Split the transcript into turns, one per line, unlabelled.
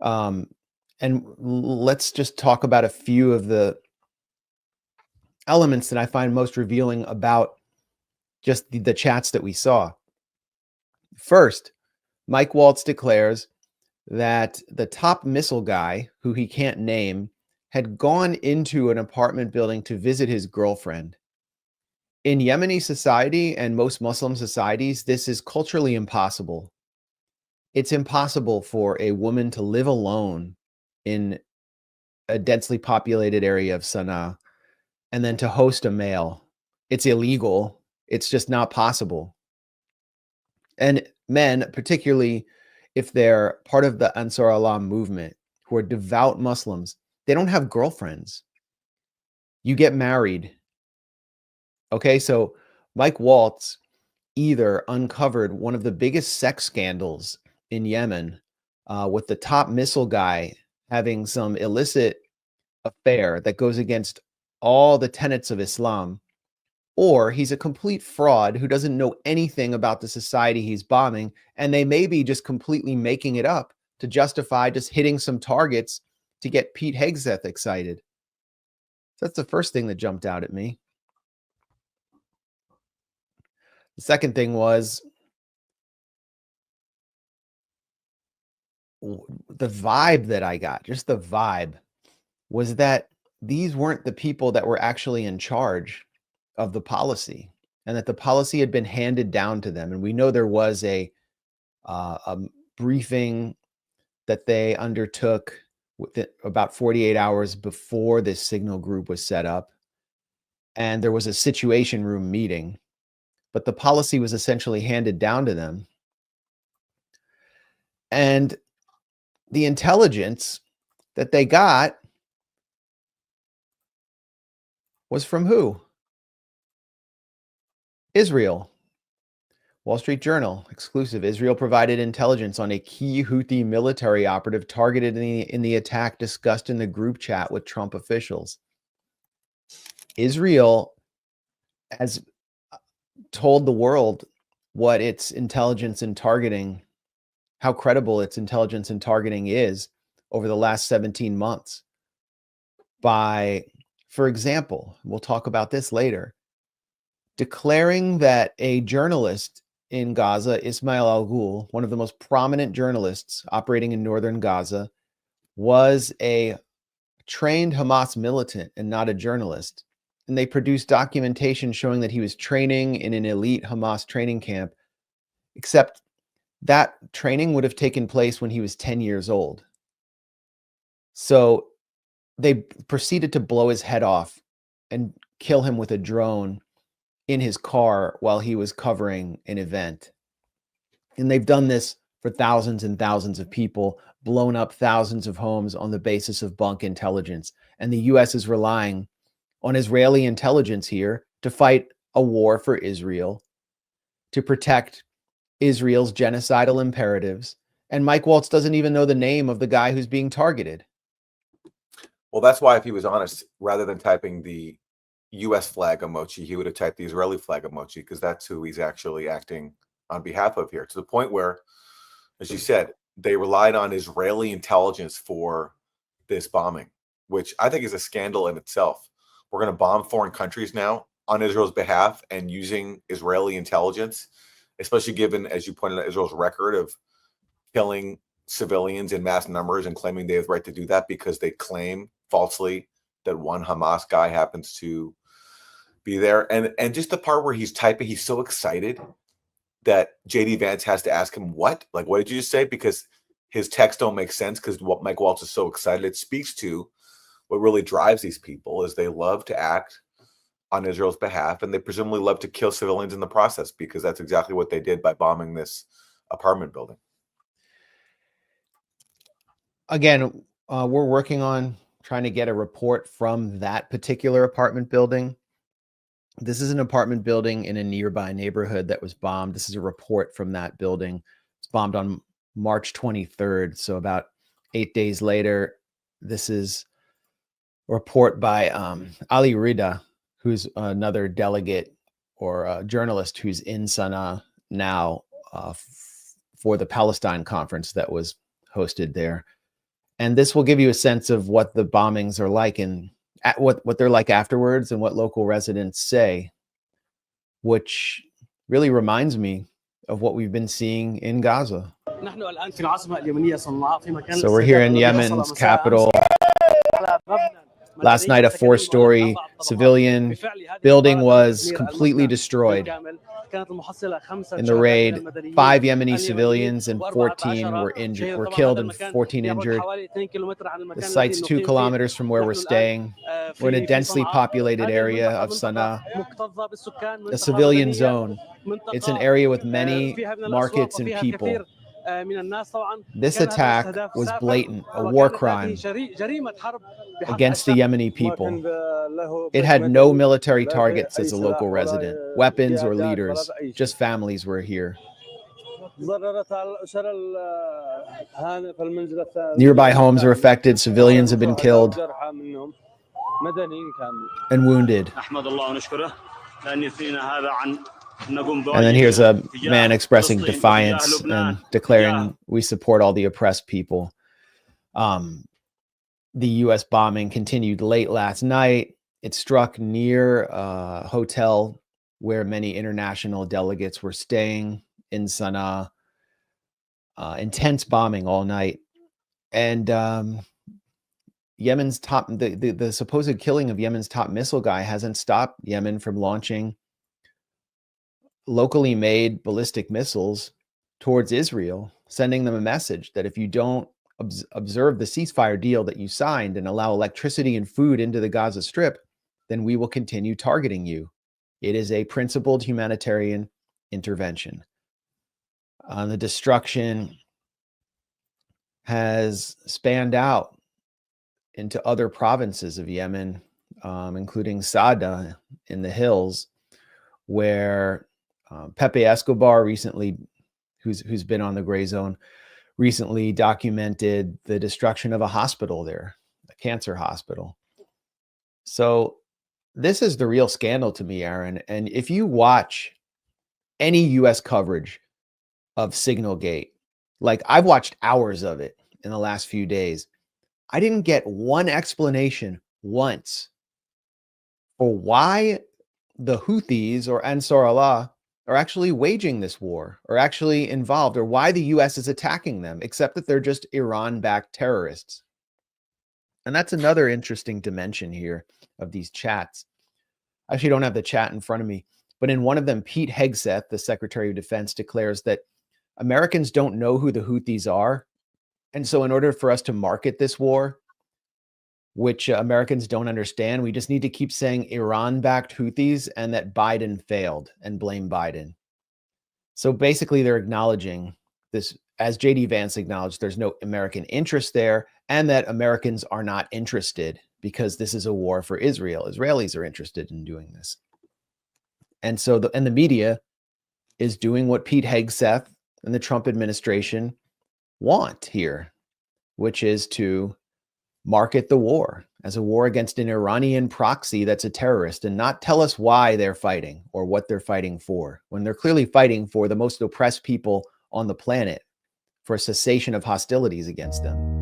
Um, and let's just talk about a few of the elements that I find most revealing about just the chats that we saw. First, Mike Waltz declares that the top missile guy, who he can't name, had gone into an apartment building to visit his girlfriend. In Yemeni society and most Muslim societies, this is culturally impossible. It's impossible for a woman to live alone in a densely populated area of Sana'a and then to host a male. It's illegal. It's just not possible. And men, particularly if they're part of the Ansar Allah movement, who are devout Muslims, they don't have girlfriends. You get married. Okay, so Mike Waltz either uncovered one of the biggest sex scandals in Yemen with the top missile guy having some illicit affair that goes against all the tenets of Islam, or he's a complete fraud who doesn't know anything about the society he's bombing, and they may be just completely making it up to justify just hitting some targets to get Pete Hegseth excited. So that's the first thing that jumped out at me. The second thing was the vibe that I got, just the vibe, was that these weren't the people that were actually in charge of the policy, and that the policy had been handed down to them. And we know there was a briefing that they undertook about 48 hours before this signal group was set up. And there was a situation room meeting, but the policy was essentially handed down to them. And the intelligence that they got was from who? Israel. Wall Street Journal, exclusive. Israel provided intelligence on a key Houthi military operative targeted in the attack discussed in the group chat with Trump officials. Israel has told the world what its intelligence and targeting, how credible its intelligence and targeting is over the last 17 months by, for example, we'll talk about this later, declaring that a journalist in Gaza, Ismail al-Ghul, one of the most prominent journalists operating in northern Gaza, was a trained Hamas militant and not a journalist. And they produced documentation showing that he was training in an elite Hamas training camp, except that training would have taken place when he was 10 years old. So they proceeded to blow his head off and kill him with a drone in his car while he was covering an event. And they've done this for thousands and thousands of people, blown up thousands of homes on the basis of bunk intelligence. And the US is relying on Israeli intelligence here to fight a war for Israel, to protect Israel's genocidal imperatives. And Mike Waltz doesn't even know the name of the guy who's being targeted.
Well, that's why if he was honest, rather than typing the US flag emoji, he would have typed the Israeli flag emoji, because that's who he's actually acting on behalf of here, to the point where, as you said, they relied on Israeli intelligence for this bombing, which I think is a scandal in itself. We're going to bomb foreign countries now on Israel's behalf and using Israeli intelligence, especially given, as you pointed out, Israel's record of killing civilians in mass numbers and claiming they have the right to do that because they claim falsely that one Hamas guy happens to be there. And just the part where he's typing, he's so excited that JD Vance has to ask him, what did you just say? Because his texts don't make sense, because what Mike Waltz is so excited. It speaks to what really drives these people, is they love to act on Israel's behalf, and they presumably love to kill civilians in the process, because that's exactly what they did by bombing this apartment building.
Again, we're working on trying to get a report from that particular apartment building. This is an apartment building in a nearby neighborhood that was bombed. This is a report from that building. It's bombed on March 23rd. So about 8 days later, this is a report by Ali Rida, who's another delegate or a journalist who's in Sana'a now for the Palestine conference that was hosted there. And this will give you a sense of what the bombings are like and what they're like afterwards and what local residents say, which really reminds me of what we've been seeing in Gaza. So we're here in Yemen's capital. Last night, a 4-story civilian building was completely destroyed. In the raid, 5 Yemeni civilians and 14 were killed and 14 injured. The site's 2 kilometers from where we're staying. We're in a densely populated area of Sana'a, a civilian zone. It's an area with many markets and people. This attack was blatant, a war crime against the Yemeni people. It had no military targets as a local resident, weapons or leaders, just families were here. Nearby homes are affected, civilians have been killed and wounded. And then here's a man expressing defiance and declaring we support all the oppressed people. The U.S. bombing continued late last night. It struck near a hotel where many international delegates were staying in Sana'a. Intense bombing all night. And Yemen's top, the supposed killing of Yemen's top missile guy hasn't stopped Yemen from launching locally made ballistic missiles towards Israel, sending them a message that if you don't observe the ceasefire deal that you signed and allow electricity and food into the Gaza Strip, then we will continue targeting you. It is a principled humanitarian intervention. The destruction has spanned out into other provinces of Yemen, including Sada in the hills, where Pepe Escobar recently, who's been on the Grayzone, recently documented the destruction of a hospital there, a cancer hospital. So this is the real scandal to me, Aaron. And if you watch any U.S. coverage of Signalgate, like I've watched hours of it in the last few days, I didn't get one explanation once for why the Houthis or Ansar Allah are actually waging this war or actually involved, or why the U.S. is attacking them, except that they're just Iran-backed terrorists. And that's another interesting dimension here of these chats. I actually don't have the chat in front of me, but in one of them, Pete Hegseth, the Secretary of Defense, declares that Americans don't know who the Houthis are. And so in order for us to market this war, which Americans don't understand, we just need to keep saying Iran-backed Houthis and that Biden failed and blame Biden. So basically they're acknowledging this, as JD Vance acknowledged, there's no American interest there, and that Americans are not interested because this is a war for Israel. Israelis are interested in doing this. And so the media is doing what Pete Hegseth and the Trump administration want here, which is to market the war as a war against an Iranian proxy that's a terrorist, and not tell us why they're fighting or what they're fighting for, when they're clearly fighting for the most oppressed people on the planet, for a cessation of hostilities against them.